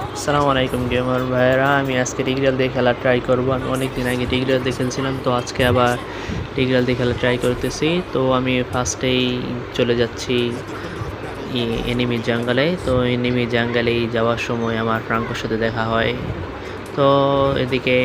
আসসালামু আলাইকুম গেমার ভাইয়েরা, আমি আজকে টিগ্রিয়াল দিয়ে খেলা ট্রাই করব। আমি অনেক দিন আগে টিগ্রিয়াল দিয়ে খেলছিলাম, তো আজকে আবার টিগ্রিয়াল দিয়ে খেলা ট্রাই করতেছি। তো আমি ফার্স্টেই চলে যাচ্ছি এনিমি জাঙ্গালে। তো এনিমি জাঙ্গালেই যাওয়ার সময় আমার ফ্রাঙ্কোর সাথে দেখা হয়। তো এদিকে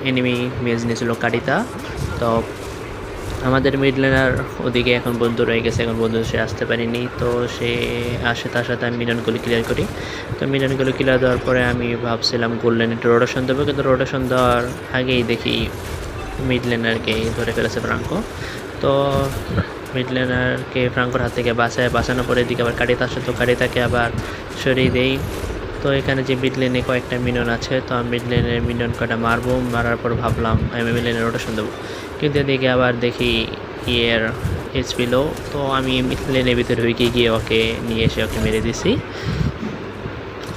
এনিমি মেজ নিয়েছিল কাটিতা। তো আমাদের মিড লেনার ওদিকে এখন বন্ধু রয়ে গেছে, এখন বন্ধু সে আসতে পারেনি। তো সে আসে, তার সাথে আমি মিলনগুলো ক্লিয়ার করি। তো মিলনগুলো ক্লিয়ার দেওয়ার পরে আমি ভাবছিলাম গোল্ডেন একটু রোটেশন দেবো, কিন্তু রোটেশন দেওয়ার আগেই দেখি মিড লেনারকে ধরে ফেলেছে ফ্রাঙ্কো। তো মিড লেনারকে ফ্রাঙ্কোর হাত থেকে বাঁচানোর পরে এদিকে আবার কাটিতা আসে, তো কাটিতাকে আবার সরিয়ে দেই। তো এখানে যে মিড লেনে কয়েকটা মিনিয়ন আছে, তো আমি মিড লেনের মিনিয়ন কটা মারবো। মারার পর ভাবলাম আমি মিড লেনের রোটেশন দেবো, কিন্তু এদিকে আবার দেখি ইয়ের এইচপি লো। তো আমি মিড লেনের ভিতরে ঢুকে গিয়ে ওকে নিয়ে এসে ওকে মেরে দিছি।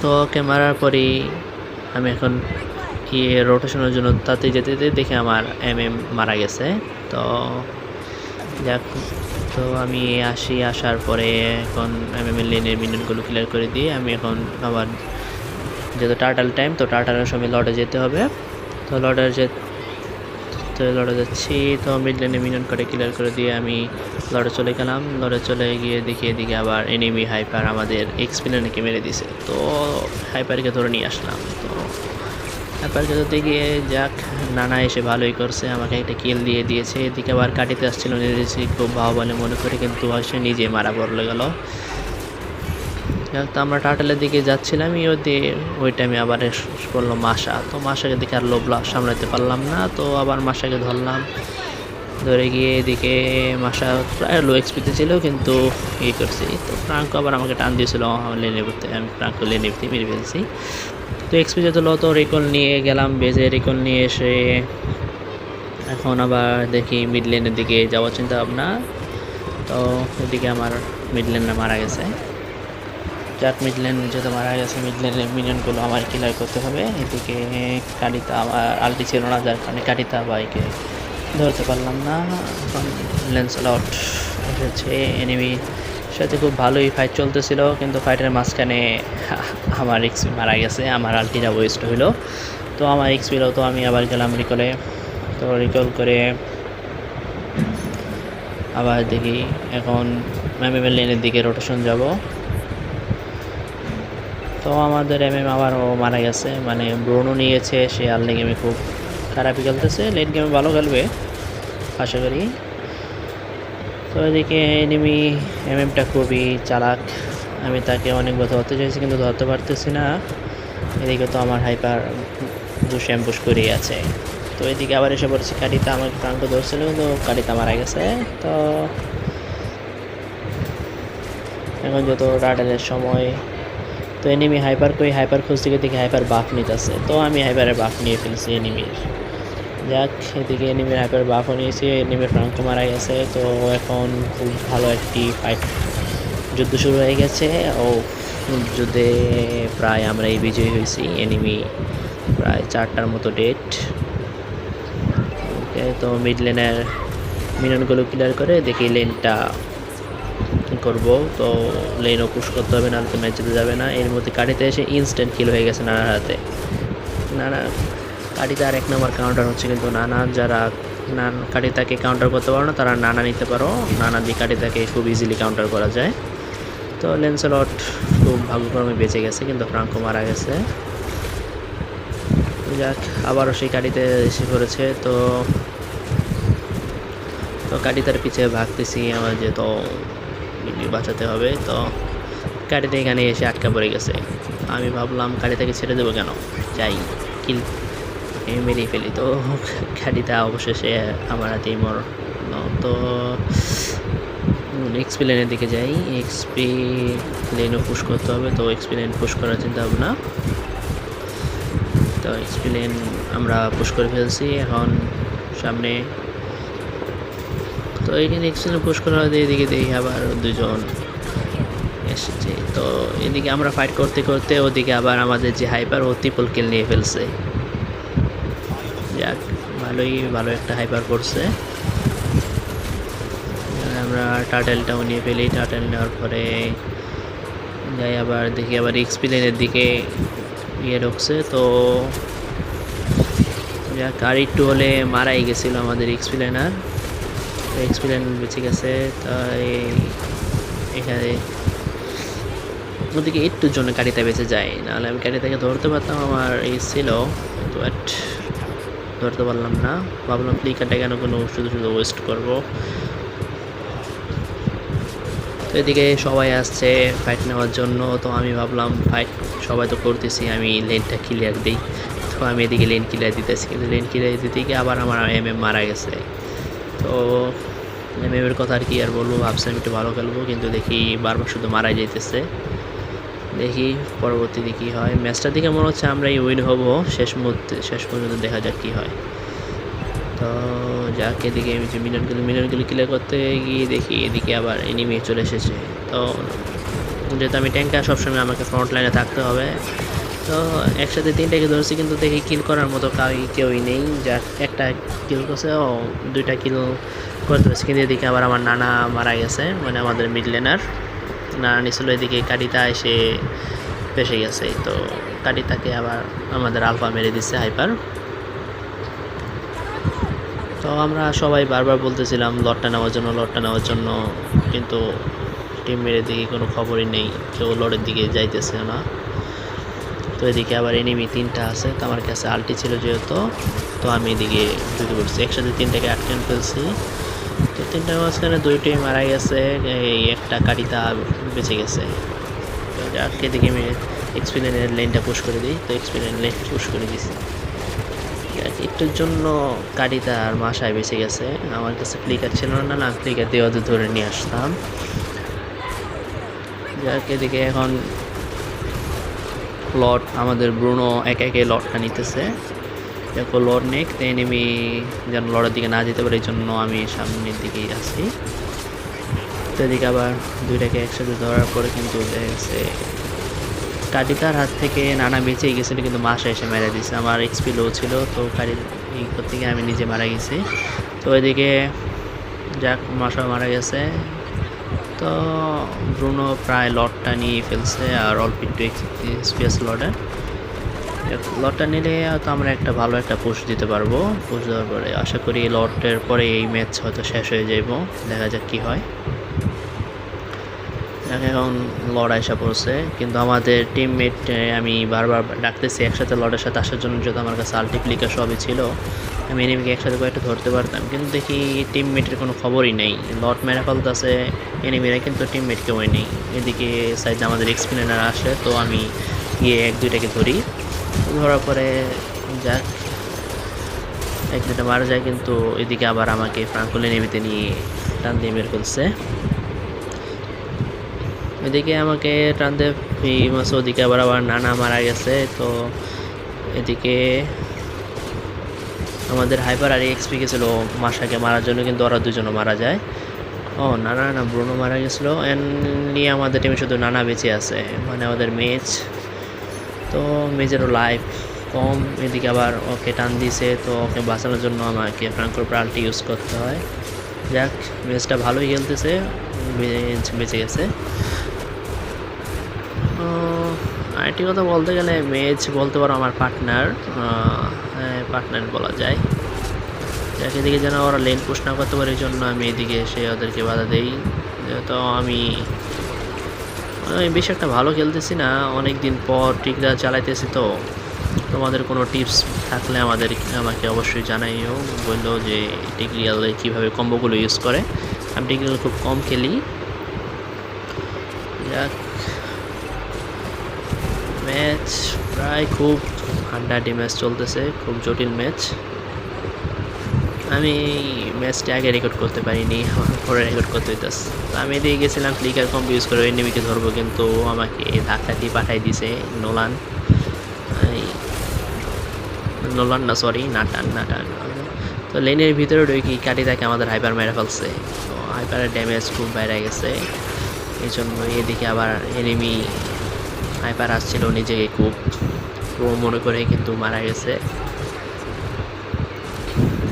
তো ওকে মারার পরেই আমি এখন রোটেশনের জন্য তাতে যেতে যেতে দেখে আমার মারা গেছে। তো যাক, তো আমি আসার পরে এখন এর লেনের মিনিয়নগুলো ক্লিয়ার করে দিয়ে আমি এখন আবার যেহেতু টার্টাল টাইম, তো টার্টালের সময় লর্ডে যেতে হবে। তো লর্ডে যাচ্ছি। তো মিড লেনে মিনিয়ন করে ক্লিয়ার করে দিয়ে আমি লর্ডে চলে গেলাম। লর্ডে চলে গিয়ে দেখি এদিকে আবার এনিমি হাইপার আমাদের এক্সপিলেনকে মেরে দিছে। তো হাইপারকে ধরে নিয়ে আসলাম। তো হাইপারকে ধরতে গিয়ে যাক, নানা এসে ভালোই করছে, আমাকে একটা কিল দিয়ে দিয়েছে। এদিকে আবার কাটিতে আসছিল, নিজেছি খুব বলে মনে করে, কিন্তু সে নিজে মারা পড়লে গেল। তো আমরা টার্টেলের দিকে যাচ্ছিলাম, ওই টাইমে আবার করলো মাশা। তো মাশাকে দেখে আর লোভ সামলাতে পারলাম না, তো আবার মাশাকে ধরলাম। ধরে গিয়ে এদিকে মাশা প্রায় লো এক্সপিতে ছিল, কিন্তু করছি। তো ফ্রাঙ্কো আবার আমাকে টান দিয়েছিল লেনে করতে, আমি ফ্রাঙ্কো লেনে মেরে ফেলছি। তো এক্সপি যেত লো, তো রিকল নিয়ে গেলাম বেজে। রিকল নিয়ে এসে এখন আবার দেখি মিড লেনের দিকে যাওয়ার চিন্তা ভাবনা। তো এদিকে আমার মিড লেনটা মারা গেছে। যাক, মিড লেন যেহেতু মারা গেছে, মিড লেনের মিনিয়নগুলো আমার ক্লিয়ার করতে হবে। এদিকে কাটিতা আমার আলটি ছিল না, যার কারণে কাটিতা বাইকে ধরতে পারলাম না। এখন ল্যান্সলট এসেছে, এনিমি সাথে খুব ভালোই ফাইট চলতেছিল, কিন্তু ফাইটের মাঝখানে আমার এক্সপি মারা গেছে, আমার আলটিটা ওয়েস্ট হইলো। তো আমার এক্সপিলো, তো আমি আবার গেলাম রিকলে। তো রিকল করে আবার দেখি এখন এমএমএল লেনের দিকে রোটেশন যাব। তো আমাদের আবারও মারা গেছে, মানে ব্রোনো নিয়েছে। সে আর্লি গেমে খুব খারাপই খেলতেছে, লেট গেমে ভালো খেলবে আশা করি। তো এদিকে এনিমি এমএমটা খুবই চালাক, আমি তাকে অনেকবার ধরতে চাইছি কিন্তু ধরতে পারতেছি না। এদিকে তো আমার হাইপার দুশো অ্যাম্বুশ করেই আছে। তো এদিকে আবার এসে পড়েছি কাটিতা, আমাকে ফ্রাঙ্কো ধরছিল, কিন্তু কাটিতা মারা গেছে। তো এখন যত টার্টেলের সময়, তো এনিমি হাইপার খুঁজতে গিয়ে দেখি হাইপার বাফ নিতেছে। তো আমি হাইপারের বাফ নিয়ে ফেলছি এনিমির। যাক, এদিকে এনিমির হাইপার বাফও নিয়েছি, এনিমির ফ্রাঙ্কো মারা গেছে। তো এখন খুব ভালো একটি ফাইট যুদ্ধ শুরু হয়ে গেছে। ও যুদ্ধে প্রায় আমরা এই বিজয়ী হয়েছি, এনিমি প্রায় 4টার মতো ডেট। ওকে, তো মিড লেনের মিনিয়নগুলো ক্লিয়ার করে দেখি লেনটা করব। তো লেনও পুশ করতে হবে, নাহলে তো ম্যাচ জিতে যাবে না। এর মধ্যে কাটিতে এসে ইনস্ট্যান্ট কিল হয়ে গেছে নানার হাতে। নানা কাটিতে আর 1 নম্বর কাউন্টার হচ্ছে, কিন্তু নানা যারা কাটিতাকে কাউন্টার করতে পারো না, তারা নানা নিতে পারো। নানা দিয়ে কাটিতাকে খুব ইজিলি কাউন্টার করা যায়। তো ল্যান্সলট খুব ভাগ্যক্রমে বেঁচে গেছে, কিন্তু ফ্রাঙ্কো মারা গেছে। যাক, আবারও সেই কাটিতে এসে পড়েছে। তো কাটিতার পিছিয়ে ভাগতেছি আমার, যে তো বাঁচাতে হবে। তো কাটিতে এখানে এসে আটকা পড়ে গেছে। আমি ভাবলাম কাটিতাকে ছেড়ে দেবো কেন, যাই কিল মেরেই ফেলি। তো কাটিতা অবশেষে আমার হাতেই তো এক্সপি লেনের দিকে যাই, এক্সপি লেনও পুশ করতে হবে। তো এক্সপি লেন পুশ করার চিন্তা ভাবনা। তো এক্সপি লেন আমরা পুশ করে ফেলছি এখন সামনে। তো এইখানে এক্সপি লেন পুশ করা হয়, এদিকে দেখি আবার দুজন এসেছে। তো এদিকে আমরা ফাইট করতে করতে ওদিকে আবার আমাদের যে হাইপার ও ট্রিপল কিল নিয়ে ফেলছে। যাক, ভালো একটা হাইপার করছে। আমরা টার্টেলটাও নিয়ে ফেলি। টার্টেল নেওয়ার পরে যাই, আবার দেখি আবার এক্সপি লেনের দিকে ইয়ে ঢুকছে। তো গাড়ি একটু হলে মারাই গেছিল আমাদের এক্সপ্লেনার, তো এক্সপ্লেন বেঁচে গেছে। তাই এখানে ওদিকে একটুর জন্য গাড়িটা বেঁচে যায়, নাহলে আমি গাড়িটাকে ধরতে পারতাম, আমার এই ছিল, বাট ধরতে পারলাম না। ভাবলাম ফ্লিকারটা কেন কোনো শুধু শুধু ওয়েস্ট করবো। তো এদিকে সবাই আসছে ফাইট নেওয়ার জন্য, তো আমি ভাবলাম ফাইট সবাই তো করতেছি, আমি লেনটা ক্লিয়ার দিই। তো আমি এদিকে লেন ক্লিয়ার দিতেছি, কিন্তু লেন ক্লিয়ার দিতে গিয়ে আবার আমার মারা গেছে। তো এর কথা আর কি আর বলবো, ভাবছিলাম একটু ভালো খেলবো, কিন্তু দেখি বারবার শুধু মারাই যাইতেছে। দেখি পরবর্তীতে কী হয়। ম্যাচটার দিকে মনে হচ্ছে আমরাই উইন হব শেষ মুহূর্তে, শেষ পর্যন্ত দেখা যাক কী হয়। তো যাক, এদিকে আমি যে মিলিয়নগুলো ক্লিয়ার করতে গিয়ে দেখি এদিকে আবার এনিমি চলে এসেছে। তো যেহেতু আমি ট্যাঙ্কার, সবসময় আমাকে ফ্রন্ট লাইনে থাকতে হবে। তো একসাথে তিনটাকে ধরছি, কিন্তু দেখি কিল করার মতো কেউই নেই। যাক, একটা কিল করছে, ও দুইটা কিল করতে পারছি, কিন্তু এদিকে আবার আমার নানা মারা গেছে, মানে আমাদের মিড লেনার নানা নিছিল। এদিকে কাটিতা এসে ফেসে গেছে, তো কাটিতাকে আবার আমাদের আলফা মেরে দিচ্ছে হাইপার। তো আমরা সবাই বারবার বলতেছিলাম লটটা নেওয়ার জন্য, কিন্তু টিম মেরে দিকে কোনো খবরই নেই, কেউ লড়ের দিকে যাইতেছে না। তো এদিকে আবার এনিমি তিনটা আছে, তো আমার কাছে আলটি ছিল যেহেতু, তো আমি এদিকে ঢুকে পড়ছি, একসাথে তিনটাকে আটকে ফেলছি। তো তিনটার মাঝখানে দুইটাই মারা গেছে, এই একটা কাটিতা বেঁচে গেছে। তো যাক, এদিকে আমি এক্সপিরিয়েন্সের লেনটা পুশ করে দিই, তো এক্সপিরিয়েন্স লেন পুশ করে দিছি। একটুর জন্য কাটিতা আর মাসায় বেঁচে গেছে, আমার কাছে ফ্লিকার ছিল না, ফ্লিকার দিয়ে ওদের ধরে নিয়ে আসতাম। যাক, এদিকে এখন লট আমাদের ব্রুনো একে একে লটটা নিতেছে, দেখো লট নেক এনিমি যেন লড়ের দিকে না যেতে পারে, এই জন্য আমি সামনের দিকেই আছি। তো এদিকে আবার দুইটাকে একসাথে ধরার পরে কিন্তু দেখা গেছে কাটিতার হাত থেকে নানা বেঁচেই গেছিলো, কিন্তু মাসা এসে মেরে দিচ্ছে। আমার এক্সপি লো ছিল, তো এই করতে গিয়ে আমি নিজে মারা গেছি। তো এদিকে যাক, মাসা মারা গেছে। তো ব্রুনো প্রায় লটটা নিয়ে ফেলছে, আর অল্প একটু এক্সপিএস লটটা নিলে তো আমরা একটা ভালো একটা পুশ দিতে পারবো। পুশ দেওয়ার পরে আশা করি লটের পরে এই ম্যাচ হয়তো শেষ হয়ে যাইব, দেখা যাক কী হয়। এখন লড় আসা পড়ছে, কিন্তু আমাদের টিমমেট আমি বারবার ডাকতেছি একসাথে লড়ের সাথে আসার জন্য, যেহেতু আমার কাছে আল্টিপ্লিকার সবই ছিল, আমি এনিমিকে একসাথে কয়েকটা ধরতে পারতাম, কিন্তু দেখি টিমমেটের কোনো খবরই নেই। লট মেরা ফেলতেছে এনিমিরা, কিন্তু টিমমেট কেউই নেই। এদিকে সাইডে আমাদের এক্সপ্লেনার আসে, তো আমি গিয়ে এক দুইটাকে ধরি, ধরার পরে যাক এক দুটা মারা যায়, কিন্তু এদিকে আবার আমাকে ফ্রাঙ্কলে নেমিতে নিয়ে টান দিয়ে বের করছে। এদিকে আমাকে টান দিয়ে ফেমাস, ওদিকে আবার নানা মারা গেছে। তো এদিকে আমাদের হাইপার আর এক্সপি গেছিল মাসাকে মারার জন্য, কিন্তু ওরা দুজনও মারা যায়। ও না ব্রুনো মারা গেছিলো, নিয়ে আমাদের টিমে শুধু নানা বেঁচে আছে, মানে আমাদের মেজ। তো মেজেরও লাইফ কম, এদিকে আবার ওকে টান দিছে, তো ওকে বাঁচানোর জন্য আমাকে ফ্রাঙ্কোর প্রালটি ইউজ করতে হয়। যাক, মেজটা ভালোই খেলতেছে, বেঁচে গেছে। আরেকটি কথা বলতে গেলে মেজ বলতে পারো আমার পার্টনার, পার্টনার বলা যায়। যাকে এদিকে যেন ওরা লেন পুশ না করতে পারে, এই জন্য আমি এদিকে এসে ওদেরকে বাধা দেই। তো আমি বেশ একটা ভালো খেলতেছি না, অনেক দিন পর টিকরা চালাইতেছি। তো তোমাদের কোনো টিপস থাকলে আমাকে অবশ্যই জানাইও, বললো যে টিকরিয়ালে কীভাবে কম্বোগুলো ইউজ করে। আমি টিকরিয়াল খুব কম খেলি। যাক, ম্যাচ প্রায় খুব হাড্ডাহাড্ডি ম্যাচ চলতেছে, খুব জটিল ম্যাচ। আমি ম্যাচটা আগে রেকর্ড করতে পারিনি, পরে রেকর্ড করতে হইতেছে। তো আমি এদিকে গেছিলাম ফ্লিকার কম্বো ইউজ করে এনিমিকে ধরবো, কিন্তু আমাকে ধাক্কা দিয়ে পাঠাই দিছে নোলান না, সরি নাটান। তো লেনের ভিতরে ঢুকি কাটিতাকে আমাদের হাইপার মেরে ফেলছে, তো হাইপারের ড্যামেজ খুব বাইরে গেছে। এই জন্য এদিকে আবার এনিমি হাইপার আসছিল নিজেকে খুব মনে করে, কিন্তু মারা গেছে।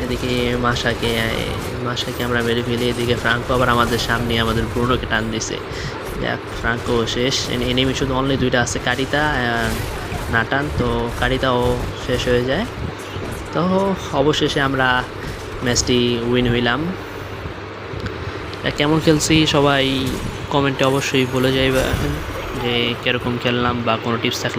এদিকে মাসাকে আমরা মেরে ফেলি, এদিকে ফ্রাঙ্কো আবার আমাদের সামনে আমাদের ব্রুনোকে টান দিছে। যাক, ফ্রাঙ্কো শেষ। এনিমি শুধু অনলি দুইটা আছে, কাটিতা আর না টান, তো কারিটাও শেষ হয়ে যায়। তো অবশেষে আমরা ম্যাচটি উইন হইলাম। কেমন খেলছি সবাই কমেন্টে অবশ্যই বলে যাইবা যে কীরকম খেললাম, বা কোনো টিপস থাকলে